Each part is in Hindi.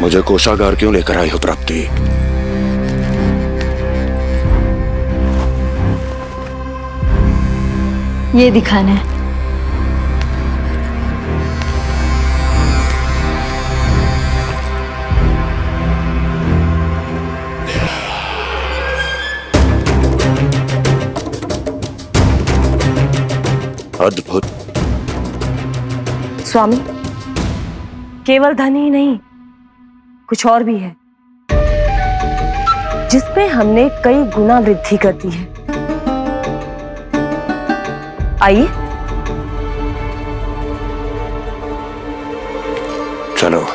मुझे कोषागार क्यों लेकर आई हो प्राप्ति? ये दिखाना है। अद्भुत। स्वामी, केवल धन ही नहीं, कुछ और भी है जिसमें हमने कई गुना वृद्धि कर दी है। आइए। चलो।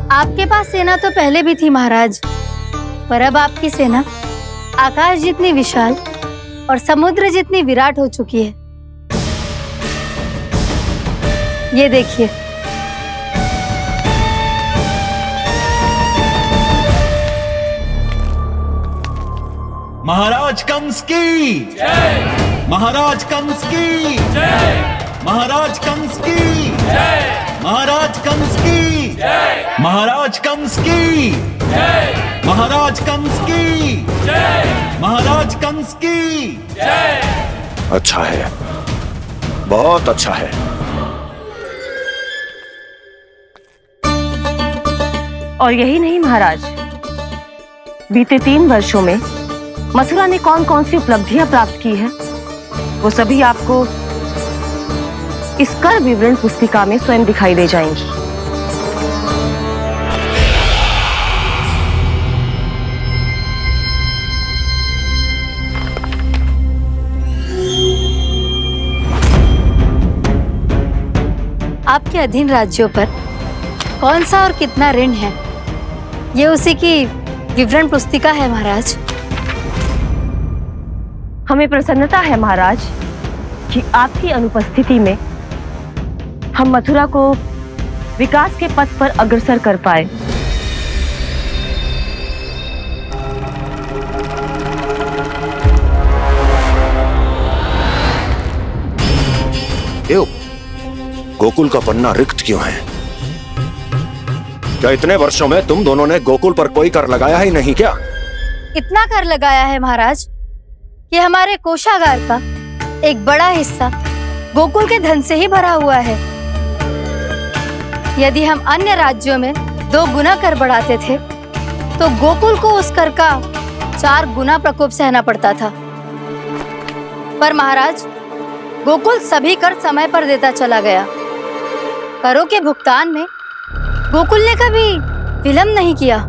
आपके पास सेना तो पहले भी थी महाराज, पर अब आपकी सेना आकाश जितनी विशाल और समुद्र जितनी विराट हो चुकी है। ये देखिए। महाराज कंस की जय। महाराज कंस की जय। महाराज कंस की जय। महाराज कंस की जय। महाराज कंस की जय। महाराज कंस की जय। महाराज कंस की जय। अच्छा है, बहुत अच्छा है। और यही नहीं महाराज, बीते 3 वर्षों में मथुरा ने कौन कौन सी उपलब्धियां प्राप्त की है, वो सभी आपको इस कर विवरण पुस्तिका में स्वयं दिखाई दे जाएंगी। आपके अधीन राज्यों पर कौन सा और कितना ऋण है, ये उसी की विवरण पुस्तिका है महाराज। हमें प्रसन्नता है महाराज कि आपकी अनुपस्थिति में हम मथुरा को विकास के पथ पर अग्रसर कर पाए। क्यों? गोकुल का पन्ना रिक्त क्यों है? क्या इतने वर्षों में तुम दोनों ने गोकुल पर कोई कर लगाया ही नहीं क्या? इतना कर लगाया है महाराज कि हमारे कोषागार का एक बड़ा हिस्सा गोकुल के धन से ही भरा हुआ है। यदि हम अन्य राज्यों में 2 गुना कर बढ़ाते थे तो गोकुल को उस कर का 4 गुना प्रकोप सहना पड़ता था। पर महाराज, गोकुल सभी कर समय पर देता चला गया। करों के भुगतान में गोकुल ने कभी विलंब नहीं किया।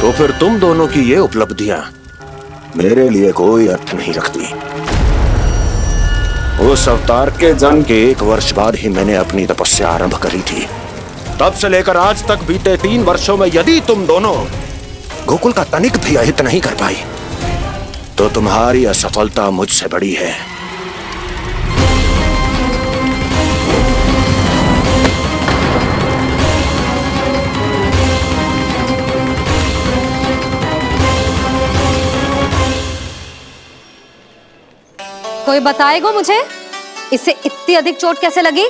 तो फिर तुम दोनों की ये उपलब्धियां मेरे लिए कोई अर्थ नहीं रखती। उस अवतार के जन्म के 1 वर्ष बाद ही मैंने अपनी तपस्या आरंभ करी थी। तब से लेकर आज तक बीते 3 वर्षों में यदि तुम दोनों गोकुल का तनिक भी अहित नहीं कर पाई तो तुम्हारी असफलता मुझसे बड़ी है। कोई बताएगा मुझे इसे इतनी अधिक चोट कैसे लगी?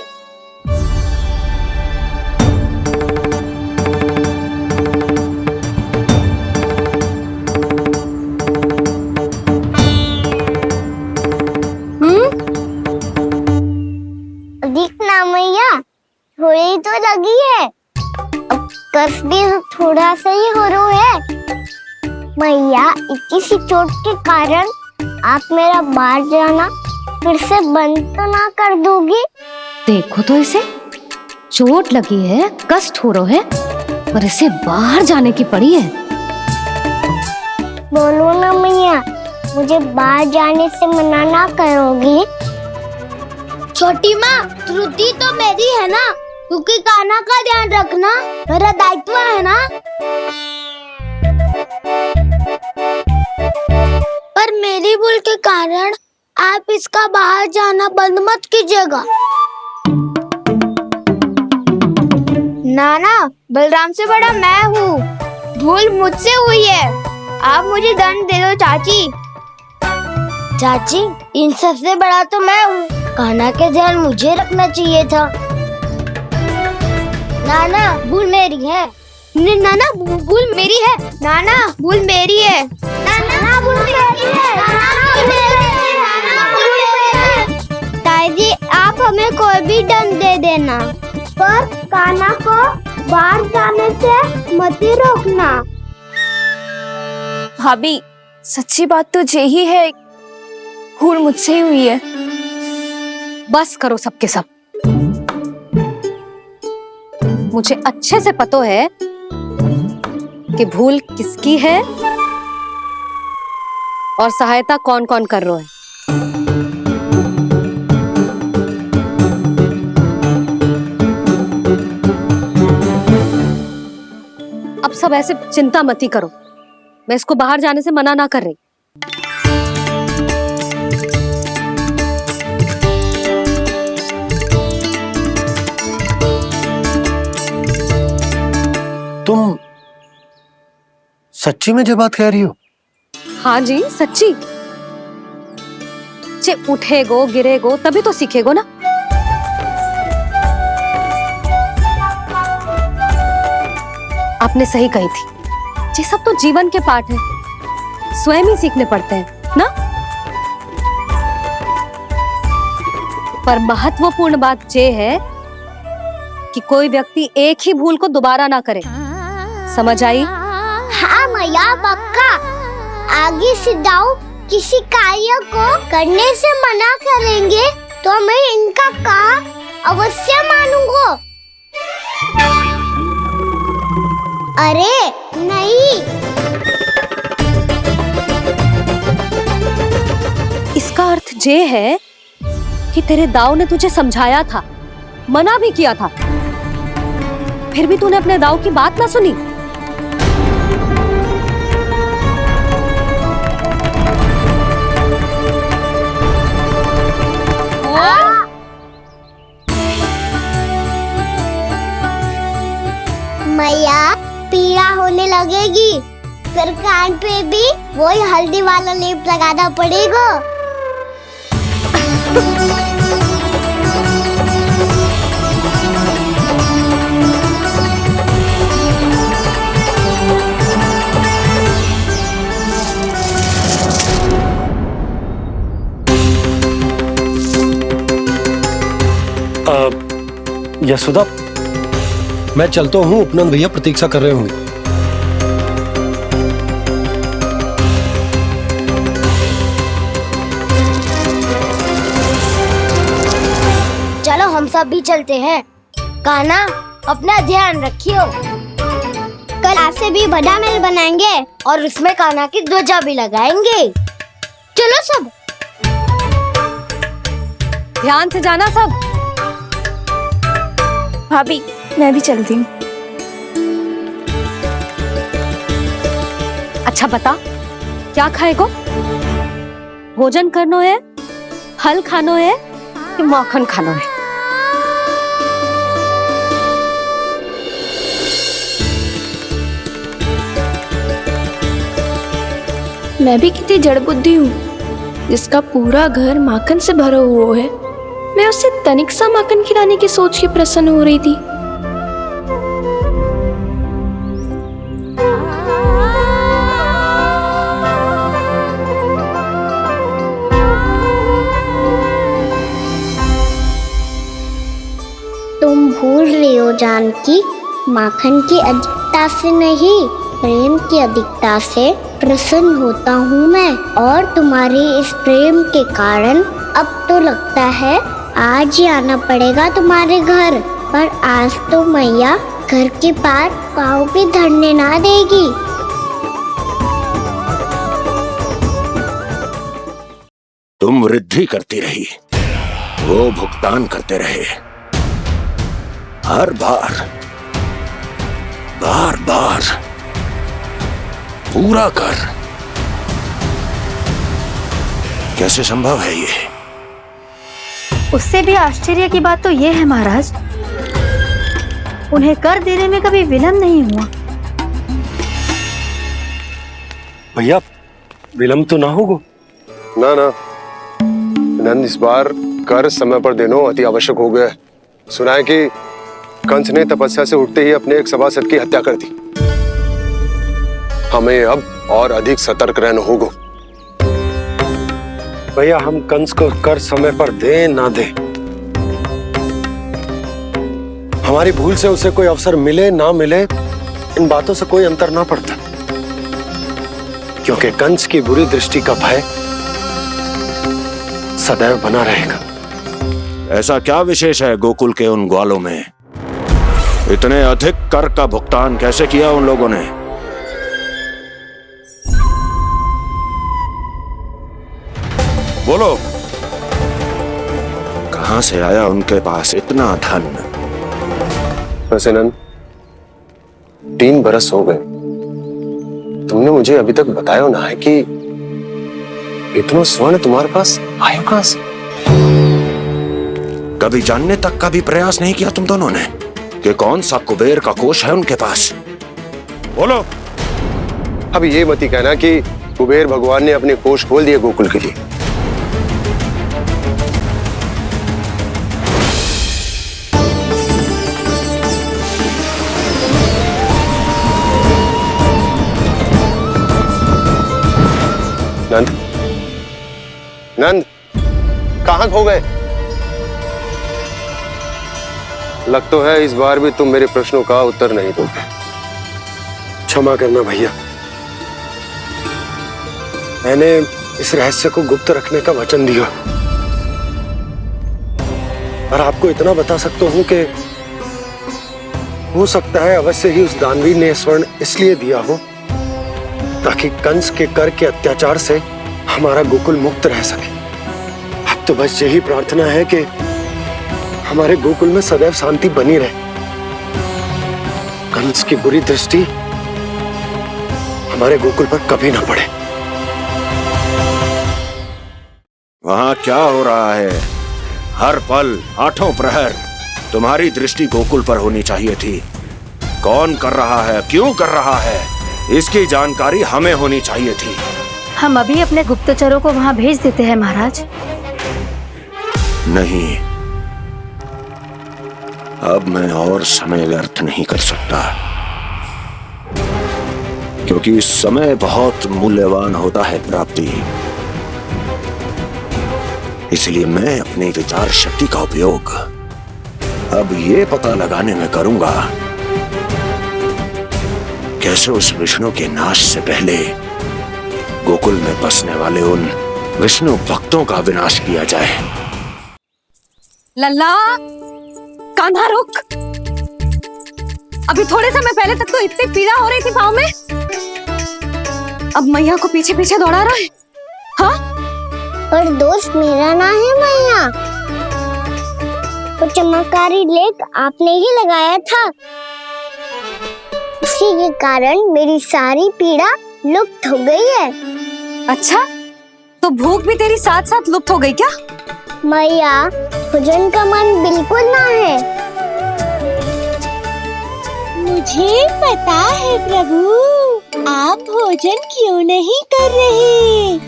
अधिक ना मैया, थोड़ी तो लगी है। अब कफ भी थोड़ा सा ही हो रहा है। मैया, इतनी सी चोट के कारण आप मेरा बाहर जाना फिर से बंद तो ना कर दोगी? देखो तो इसे, चोट लगी है, कष्ट हो रहा है, पर इसे बाहर जाने की पड़ी है। बोलो ना मैया, मुझे बाहर जाने से मना ना करोगी? छोटी माँ, त्रुटि तो मेरी है ना, क्योंकि कान्हा का ध्यान रखना मेरा दायित्व है ना। पर मेरी भूल के कारण आप इसका बाहर जाना बंद मत कीजिएगा। नाना, बलराम से बड़ा मैं हूँ, भूल मुझसे हुई है, आप मुझे दंड दे दो चाची। चाची, इन सबसे बड़ा तो मैं हूँ, कान्हा के ध्यान मुझे रखना चाहिए था। नाना, भूल मेरी है। नाना, भूल मेरी है। नाना, भूल मेरी है। नाना, भूल मेरी है। नाना, भूल मेरी है। ताई जी, आप हमें कोई भी दंड दे देना, पर कान्हा को बाहर जाने से मत ही रोकना। भाभी, सच्ची बात तो यही है, भूल मुझसे ही हुई है। बस करो सबके सब। मुझे अच्छे से पता है कि भूल किसकी है और सहायता कौन कौन कर रहा है। अब सब ऐसे चिंता मत ही करो, मैं इसको बाहर जाने से मना ना कर रही। तुम सच्ची में जो बात कह रही हो? हाँ जी, सच्ची। चे उठेगो गिरेगो तभी तो सीखेगो ना। आपने सही कही थी, ये सब तो जीवन के पाठ है, स्वयं ही सीखने पड़ते हैं ना। पर महत्वपूर्ण बात ये है कि कोई व्यक्ति एक ही भूल को दोबारा ना करे, समझ आई? हाँ मैया, पक्का। आगे से दाऊ किसी कार्य को करने से मना करेंगे तो मैं इनका कहा अवश्य मानूंगा। अरे नहीं, इसका अर्थ ये है कि तेरे दाऊ ने तुझे समझाया था, मना भी किया था, फिर भी तूने अपने दाऊ की बात ना सुनी। मैया, पीड़ा होने लगेगी, फिर कान पे भी वही हल्दी वाला लेप लगाना पड़ेगा। यशोदा, मैं चलता हूँ, उपनंद भैया प्रतीक्षा कर रहे होंगे। चलो हम सब भी चलते हैं। कान्हा, अपना ध्यान रखियो। कल आपसे भी बड़ा महल बनाएंगे और उसमें कान्हा की ध्वजा भी लगाएंगे। चलो सब। ध्यान से जाना सब। भाभी, मैं भी चलती हूँ। अच्छा बता, क्या खाएगो? भोजन करनो है, फल खानो है कि माखन खानो है? मैं भी कितनी जड़ बुद्धि हूँ, जिसका पूरा घर माखन से भरा हुआ है। मैं उससे तनिक सा माखन खिलाने की सोच के प्रसन्न हो रही थी। तुम भूल रही हो जानकी, माखन की अधिकता से नहीं, प्रेम की अधिकता से प्रसन्न होता हूँ मैं, और तुम्हारे इस प्रेम के कारण अब तो लगता है आज ही आना पड़ेगा तुम्हारे घर, पर आज तो मैया घर के पार पाँव भी धरने ना देगी। तुम वृद्धि करती रही, वो भुगतान करते रहे। हर बार बार बार पूरा कर। कैसे संभव है ये? उससे भी आश्चर्य की बात तो ये है महाराज, उन्हें कर देने में कभी विलम्ब नहीं हुआ। भैया विलम्ब तो ना होगा? ना ना नंद, इस बार कर समय पर देना अति आवश्यक हो गया है। सुना है कि कंस ने तपस्या से उठते ही अपने एक सभासद की हत्या कर दी। हमें अब और अधिक सतर्क रहना होगा। भैया हम कंस को कर समय पर दे ना दे, हमारी भूल से उसे कोई अवसर मिले ना मिले, इन बातों से कोई अंतर ना पड़ता, क्योंकि कंस की बुरी दृष्टि का भय सदैव बना रहेगा। ऐसा क्या विशेष है गोकुल के उन ग्वालों में? इतने अधिक कर का भुगतान कैसे किया उन लोगों ने? बोलो, कहां से आया उनके पास इतना धन? वैसे नंद, 3 बरस हो गए, तुमने मुझे अभी तक बताया ना है कि इतना स्वर्ण तुम्हारे पास आया कहां से? कभी जानने तक का भी प्रयास नहीं किया तुम दोनों ने कि कौन सा कुबेर का कोष है उनके पास? बोलो। अब ये मत ही कहना कि कुबेर भगवान ने अपने कोष खोल दिए गोकुल के लिए। नंद, नंद, कहां खो गए? लग तो है इस बार भी तुम मेरे प्रश्नों का उत्तर नहीं दोगे। क्षमा करना भैया, मैंने इस रहस्य को गुप्त रखने का वचन दिया, पर आपको इतना बता सकता हूं कि हो सकता है अवश्य ही उस दानवीर ने स्वर्ण इसलिए दिया हो ताकि कंस के कर के अत्याचार से हमारा गोकुल मुक्त रह सके। अब तो बस यही प्रार्थना है कि हमारे गोकुल में सदैव शांति बनी रहे, कंस की बुरी दृष्टि हमारे गोकुल पर कभी ना पड़े। वहां क्या हो रहा है? हर पल, आठों प्रहर तुम्हारी दृष्टि गोकुल पर होनी चाहिए थी। कौन कर रहा है, क्यों कर रहा है, इसकी जानकारी हमें होनी चाहिए थी। हम अभी अपने गुप्तचरों को वहां भेज देते हैं महाराज। नहीं, अब मैं और समय व्यर्थ नहीं कर सकता, क्योंकि समय बहुत मूल्यवान होता है प्राप्ति। इसलिए मैं अपनी विचार शक्ति का उपयोग अब ये पता लगाने में करूंगा कैसे उस विष्णु के नाश से पहले गोकुल में बसने वाले उन विष्णु भक्तों का विनाश किया जाए। लल्ला, कान्हा रुक। अभी थोड़े समय पहले तक तो इतनी पीड़ा हो रही थी पाँव में, अब मैया को पीछे पीछे दौड़ा रहा है। हाँ, पर दोस्त मेरा ना है मैया, वो चमत्कारी लेख आपने ही लगाया था, उसी के कारण मेरी सारी पीड़ा लुप्त हो गई है। अच्छा, तो भूख भी तेरी साथ साथ लुप्त हो गई क्या? मैया, भोजन का मन बिल्कुल ना है। मुझे पता है प्रभु, आप भोजन क्यों नहीं कर रहे।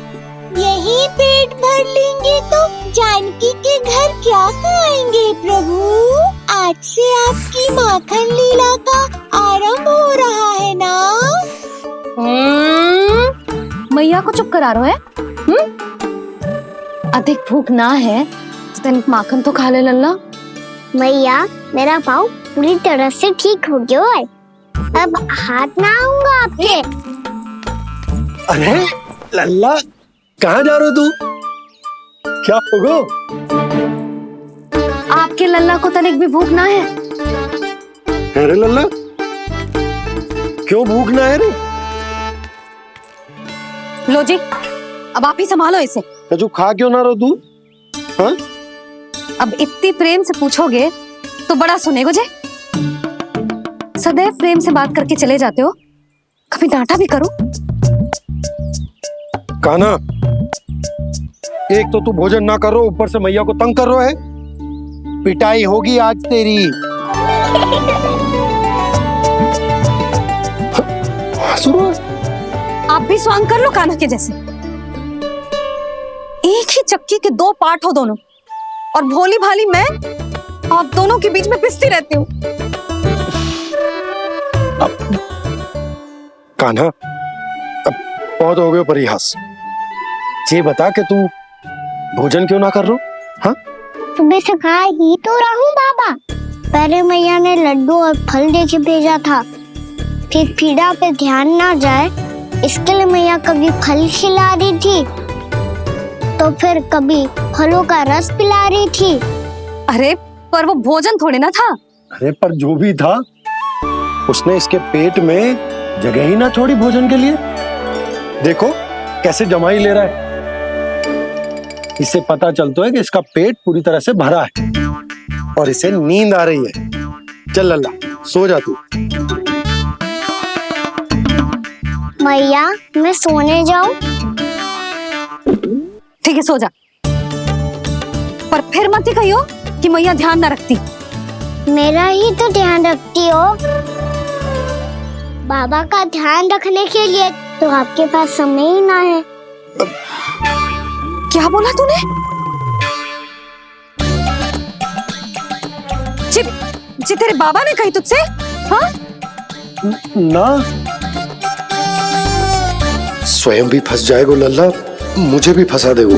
यही पेट भर लेंगे तो जानकी के घर क्या खाएंगे प्रभु। आज से आपकी माखन लीला का आरंभ हो रहा है ना। मैया को चुप करा रहा है। अधिक भूख ना है तो तनिक माखन तो खा ले लल्ला। मैया, मेरा पाँव पूरी तरह से ठीक हो गया है, अब हाथ ना आऊंगा आपके। अरे लल्ला, कहाँ जा रहे हो तू? क्या होगा? आपके लल्ला को तनिक भी भूख ना है? अरे लल्ला, क्यों भूख ना है रे? लो जी, अब आप ही संभालो इसे। कजू खा क्यों ना रहो तू? हाँ? अब इतनी प्रेम से पूछोगे तो बड़ा सुनेगो जे। सदैव प्रेम से बात करके चले जाते हो, कभी डांटा भी करो। कान्हा, एक तो तू भोजन ना करो, ऊपर से मैया को तंग कर रहा है। पिटाई होगी आज तेरी। आप भी स्वांग कर लो कान्हा के जैसे। एक ही चक्की के दो पार्ट हो दोनों, और भोली भाली मैं आप दोनों के बीच में पिसती रहती हूँ। कान्हा, अब बहुत हो गए परिहास। ये बता कि तू भोजन क्यों ना कर रो? हाँ? सुबह से खा ही तो रहा हूँ बाबा। पहले मैया ने लड्डू और फल देके भेजा था, फिर पीड़ा पे ध्यान ना जाए इसके लिए मैया कभी फल खिला रही थी तो फिर कभी फलों का रस पिला रही थी। अरे पर वो भोजन थोड़े ना था। अरे पर जो भी था, उसने इसके पेट में जगह ही ना छोड़ी भोजन के लिए। देखो कैसे जमाई ले रहा है। इससे पता चलता है कि इसका पेट पूरी तरह से भरा है और इसे नींद आ रही है। चल लल्ला, सो जा तू। मैया, मैं सोने जाऊं? ठीक है, सो जा। पर फिर मत ही कहियो कि मैया ध्यान ना रखती। मेरा ही तो ध्यान रखती हो। बाबा का ध्यान रखने के लिए तो आपके पास समय ही ना है। क्या बोला तूने? जी तेरे बाबा ने कही तुझसे? हाँ? ना, स्वयं भी फंस जाएगो लल्ला, मुझे भी फंसा देगो।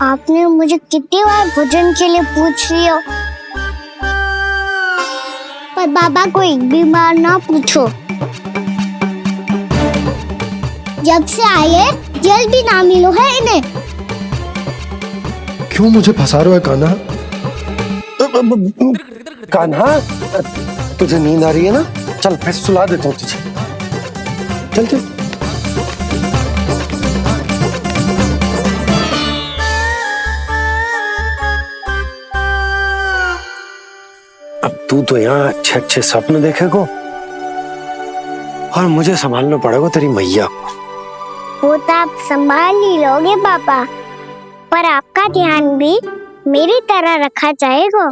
आपने मुझे कितनी बार भोजन के लिए पूछ लिया, पर बाबा को एक भी बार ना पूछो। जब से आए जल भी ना मिलो है इन्हें। क्यों मुझे फंसा रहा है कान्हा? कान्हा, तुझे नींद आ रही है ना? चल मैं सुला देता हूँ तुझे। चल चल। अब तू तो यहाँ अच्छे अच्छे सपने देखेगो और मुझे संभालना पड़ेगा तेरी मैया को। वो तो आप संभाल ही लोगे पापा, पर आपका ध्यान भी मेरी तरह रखा जाएगा।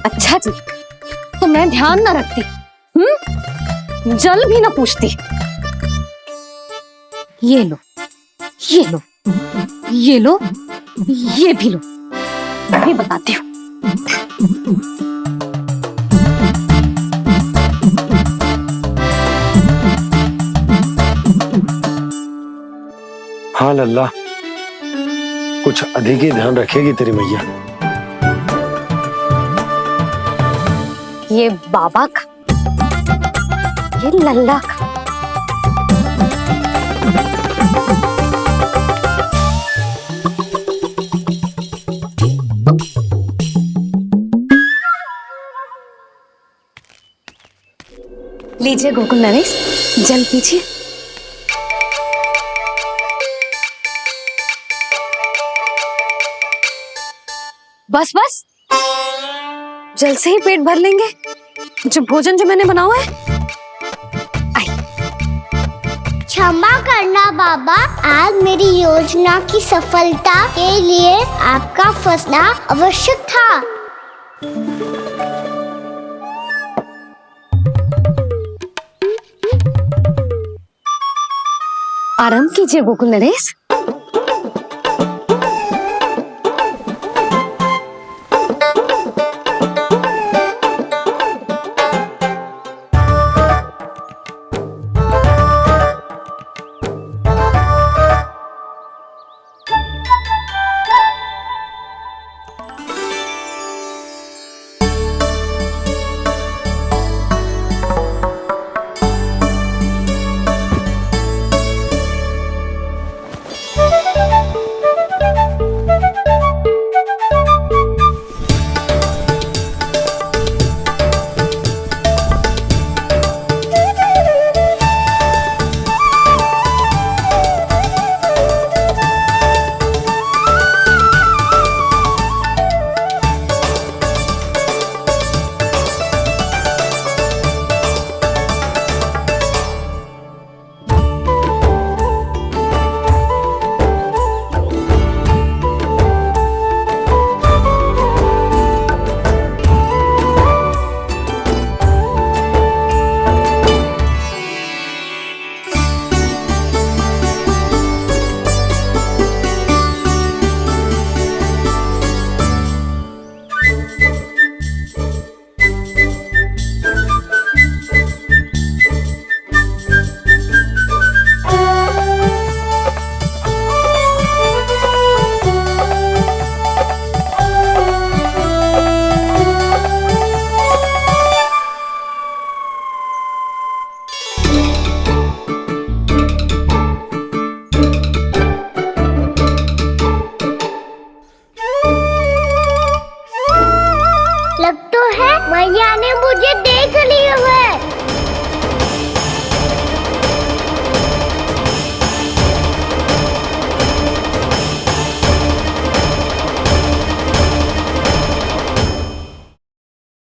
अच्छा जी, तो मैं ध्यान ना रखती, जल भी ना पूछती। ये लो, ये लो, ये लो, ये भी लो। मैं भी बताती हूँ। हाँ लल्ला, कुछ अधिक ही ध्यान रखेगी तेरी मैया। ये बाबा का, ये लल्ला का। लीजिए गोकुल नरेश, जल पीजिए। बस बस, जल से ही पेट भर लेंगे। जो भोजन जो मैंने बनाया है। क्षमा करना बाबा, आज मेरी योजना की सफलता के लिए आपका फंसना आवश्यक था। आराम कीजिए गोकुल नरेश।